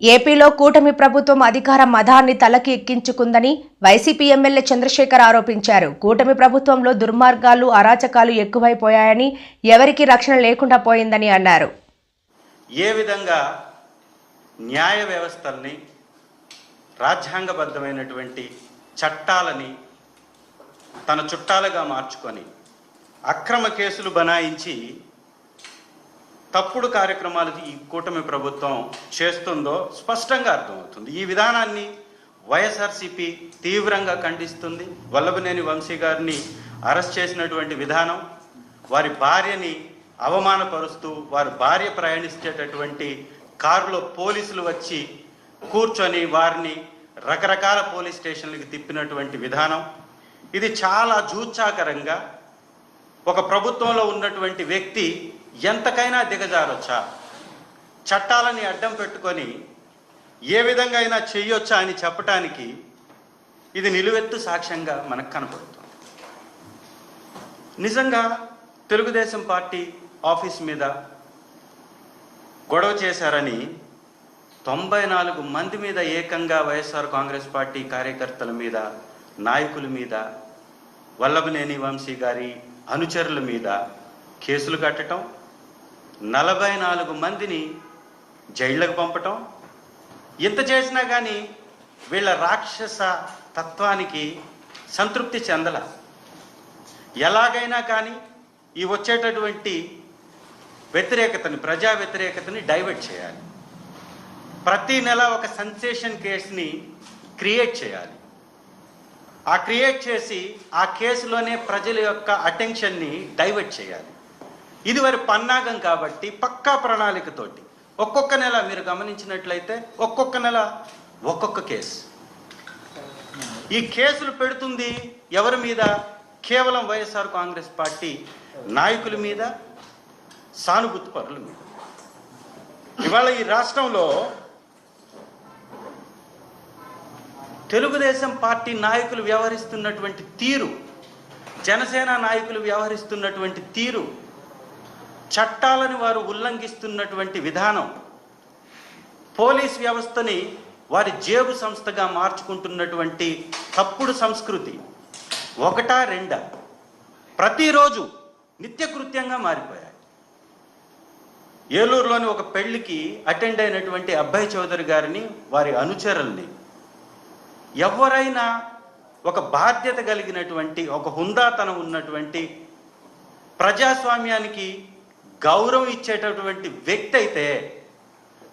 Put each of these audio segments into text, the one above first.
ఏపీలో కూటమి ప్రభుత్వం అధికార మదాన్ని తలకి ఎక్కించుకుందని వైసీపీ ఎమ్మెల్యే చంద్రశేఖర్ ఆరోపించారు. కూటమి ప్రభుత్వంలో దుర్మార్గాలు, అరాచకాలు ఎక్కువైపోయాయని, ఎవరికీ రక్షణ లేకుండా పోయిందని అన్నారు. ఏ విధంగా న్యాయ వ్యవస్థల్ని, రాజ్యాంగబద్ధమైనటువంటి చట్టాలని తన చుట్టాలుగా మార్చుకొని అక్రమ కేసులు బనాయించి తప్పుడు కార్యక్రమాలు ఈ కూటమి ప్రభుత్వం చేస్తుందో స్పష్టంగా అర్థమవుతుంది. ఈ విధానాన్ని వైఎస్ఆర్సీపీ తీవ్రంగా ఖండిస్తుంది. వల్లభనేని వంశీ గారిని అరెస్ట్ చేసినటువంటి విధానం, వారి భార్యని అవమానపరుస్తూ వారి భార్య ప్రయాణించేటటువంటి కారులో పోలీసులు వచ్చి కూర్చొని వారిని రకరకాల పోలీస్ స్టేషన్లకు తిప్పినటువంటి విధానం, ఇది చాలా జూచ్చాకరంగా ఒక ప్రభుత్వంలో ఉన్నటువంటి వ్యక్తి ఎంతకైనా దిగజారొచ్చా, చట్టాలని అడ్డం పెట్టుకొని ఏ విధంగా అయినా చేయొచ్చా అని చెప్పటానికి ఇది నిలువెత్తు సాక్ష్యంగా మనకు కనపడుతుంది. నిజంగా తెలుగుదేశం పార్టీ ఆఫీస్ మీద గొడవ చేశారని 94 మంది మీద ఏకంగా వైఎస్ఆర్ కాంగ్రెస్ పార్టీ కార్యకర్తల మీద, నాయకుల మీద, వల్లభనేని వంశీ గారి అనుచరుల మీద కేసులు కట్టడం, 44 మందిని జైళ్లకు పంపటం, ఇంత చేసినా కానీ వీళ్ళ రాక్షస తత్వానికి సంతృప్తి చెందల. ఎలాగైనా కానీ ఈ వచ్చేటటువంటి వ్యతిరేకతని, ప్రజా వ్యతిరేకతని డైవర్ట్ చేయాలి. ప్రతి నెల ఒక సెన్సేషన్ కేసుని క్రియేట్ చేయాలి. ఆ క్రియేట్ చేసి ఆ కేసులోనే ప్రజల యొక్క అటెన్షన్ని డైవర్ట్ చేయాలి. ఇది వారి పన్నాగం కాబట్టి పక్కా ప్రణాళికతోటి ఒక్కొక్క నెల మీరు గమనించినట్లయితే ఒక్కొక్క నెల ఒక్కొక్క కేసు. ఈ కేసులు పెడుతుంది ఎవరి మీద? కేవలం వైఎస్ఆర్ కాంగ్రెస్ పార్టీ నాయకుల మీద, సానుభూతి పరుల మీద. ఇవాళ ఈ రాష్ట్రంలో తెలుగుదేశం పార్టీ నాయకులు వ్యవహరిస్తున్నటువంటి తీరు, జనసేన నాయకులు వ్యవహరిస్తున్నటువంటి తీరు, చట్టాలను వారు ఉల్లంఘిస్తున్నటువంటి విధానం, పోలీస్ వ్యవస్థని వారి జేబు సంస్థగా మార్చుకుంటున్నటువంటి తప్పుడు సంస్కృతి ఒకటా రెండా ప్రతిరోజు నిత్యకృత్యంగా మారిపోయాయి. ఏలూరులోని ఒక పెళ్లికి అటెండ్ అయినటువంటి అబ్బాయి చౌదరి గారిని, వారి అనుచరుల్ని ఎవరైనా ఒక బాధ్యత కలిగినటువంటి, ఒక హుందాతనం ఉన్నటువంటి, ప్రజాస్వామ్యానికి గౌరవం ఇచ్చేటటువంటి వ్యక్తి అయితే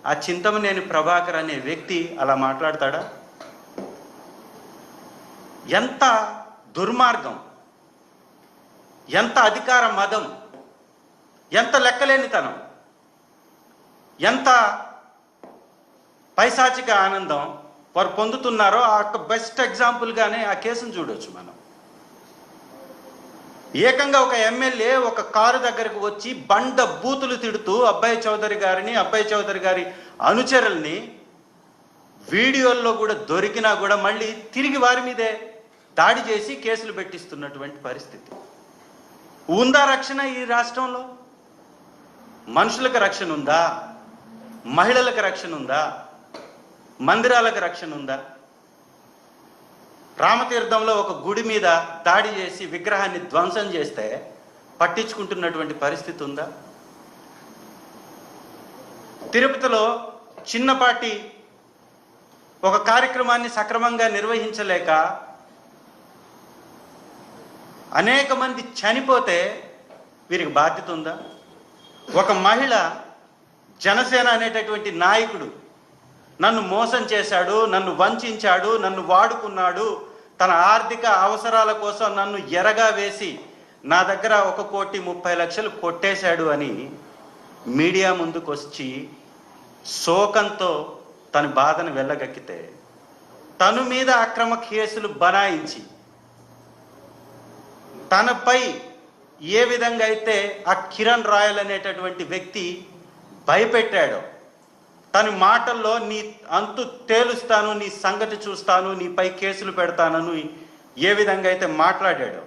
ఆ చింతమనేని ప్రభాకర్ అనే వ్యక్తి అలా మాట్లాడతాడా? ఎంత దుర్మార్గం, ఎంత అధికార మదం, ఎంత లెక్కలేనితనం, ఎంత పైశాచిక ఆనందం వారు పొందుతున్నారో ఆ బెస్ట్ ఎగ్జాంపుల్గానే ఆ కేసును చూడొచ్చు మనం. ఏకంగా ఒక ఎమ్మెల్యే ఒక కారు దగ్గరకు వచ్చి బండ బూతులు తిడుతూ అబ్బాయి చౌదరి గారిని, అబ్బాయి చౌదరి గారి అనుచరుల్ని వీడియోల్లో కూడా దొరికినా కూడా మళ్ళీ తిరిగి వారి మీదే దాడి చేసి కేసులు పెట్టిస్తున్నటువంటి పరిస్థితి. ఉందా రక్షణ ఈ రాష్ట్రంలో? మనుషులకు రక్షణ ఉందా? మహిళలకు రక్షణ ఉందా? మందిరాలకు రక్షణ ఉందా? రామతీర్థంలో ఒక గుడి మీద దాడి చేసి విగ్రహాన్ని ధ్వంసం చేస్తే పట్టించుకుంటున్నటువంటి పరిస్థితి ఉందా? తిరుపతిలో చిన్నపాటి ఒక కార్యక్రమాన్ని సక్రమంగా నిర్వహించలేక అనేక మంది చనిపోతే వీరికి బాధ్యత ఉందా? ఒక మహిళ, జనసేన అనేటటువంటి నాయకుడు నన్ను మోసం చేశాడు, నన్ను వంచాడు, నన్ను వాడుకున్నాడు, తన ఆర్థిక అవసరాల కోసం నన్ను ఎరగా వేసి నా దగ్గర 1,30,00,000 కొట్టేశాడు అని మీడియా ముందుకు వచ్చి శోకంతో తన బాధను వెళ్ళగక్కితే, తను మీద అక్రమ కేసులు బనాయించి తనపై ఏ విధంగా అయితే ఆ కిరణ్ రాయల్ అనేటటువంటి వ్యక్తి భయపెట్టాడో, తన మాటల్లో నీ అంతు తేలుస్తాను, నీ సంగతి చూస్తాను, నీపై కేసులు పెడతానని ఏ విధంగా అయితే మాట్లాడాడో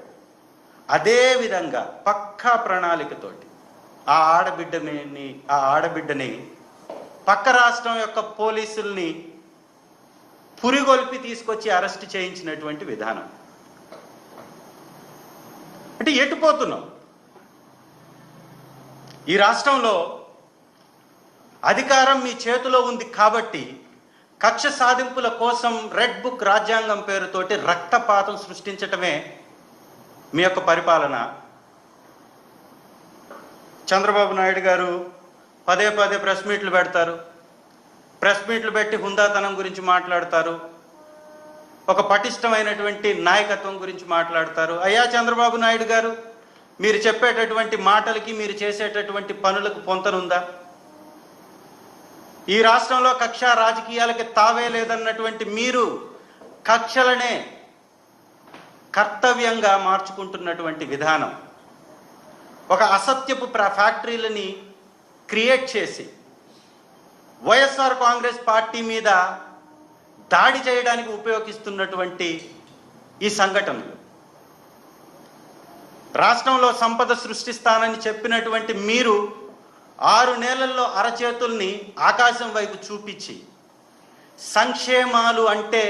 అదే విధంగా పక్కా ప్రణాళికతోటి ఆ ఆడబిడ్డని పక్క రాష్ట్రం యొక్క పోలీసుల్ని పురిగొల్పి తీసుకొచ్చి అరెస్ట్ చేయించినటువంటి విధానం. అంటే ఎటుపోతున్నాం? ఈ రాష్ట్రంలో అధికారం మీ చేతిలో ఉంది కాబట్టి కక్ష సాధింపుల కోసం రెడ్ బుక్ రాజ్యాంగం పేరుతోటి రక్తపాతం సృష్టించటమే మీ యొక్క పరిపాలన. చంద్రబాబు నాయుడు గారు పదే పదే ప్రెస్ మీట్లు పెడతారు. ప్రెస్ మీట్లు పెట్టి హుందాతనం గురించి మాట్లాడతారు, ఒక పటిష్టమైనటువంటి నాయకత్వం గురించి మాట్లాడతారు. అయ్యా చంద్రబాబు నాయుడు గారు, మీరు చెప్పేటటువంటి మాటలకి మీరు చేసేటటువంటి పనులకు పొంతనుందా? ఈ రాష్ట్రంలో కక్ష రాజకీయాలకి తావే లేదన్నటువంటి మీరు కక్షలనే కర్తవ్యంగా మార్చుకుంటున్నటువంటి విధానం, ఒక అసత్యపు ఫ్యాక్టరీలని క్రియేట్ చేసి వైఎస్ఆర్ కాంగ్రెస్ పార్టీ మీద దాడి చేయడానికి ఉపయోగిస్తున్నటువంటి ఈ సంఘటనలు, రాష్ట్రంలో సంపద సృష్టిస్తానని చెప్పినటువంటి మీరు 6 నెలల్లో అరచేతుల్ని ఆకాశం వైపు చూపించి సంక్షేమాలు అంటే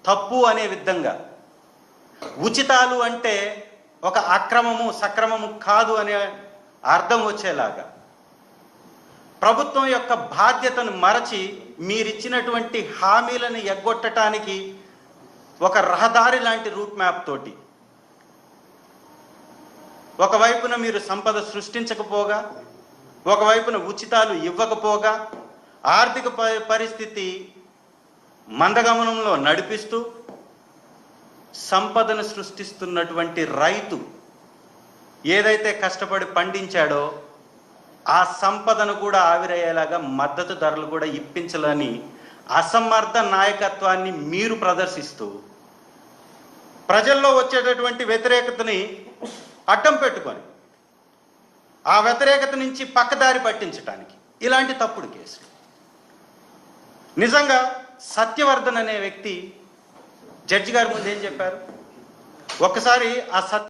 తప్పు అనే విధంగా, ఉచితాలు అంటే ఒక అక్రమము సక్రమము కాదు అనే అర్థం వచ్చేలాగా, ప్రభుత్వం యొక్క బాధ్యతను మరచి మీరిచ్చినటువంటి హామీలను ఎగ్గొట్టడానికి ఒక రహదారి లాంటి రూట్ మ్యాప్ తోటి ఒకవైపున మీరు సంపద సృష్టించకపోగా, ఒకవైపున ఉచితాలు ఇవ్వకపోగా, ఆర్థిక పరిస్థితి మందగమనంలో నడిపిస్తూ సంపదను సృష్టిస్తున్నటువంటి రైతు ఏదైతే కష్టపడి పండించాడో ఆ సంపదను కూడా ఆవిరయ్యేలాగా మద్దతు ధరలు కూడా ఇప్పించాలని అసమర్థ నాయకత్వాన్ని మీరు ప్రదర్శిస్తూ ప్రజల్లో వచ్చేటటువంటి వ్యతిరేకతని అడ్డం పెట్టుకొని ఆ వ్యతిరేకత నుంచి పక్కదారి పట్టించడానికి ఇలాంటి తప్పుడు కేసులు. నిజంగా సత్యవర్ధన్ అనే వ్యక్తి జడ్జి గారి ముందు ఏం చెప్పారు? ఒక్కసారి ఆ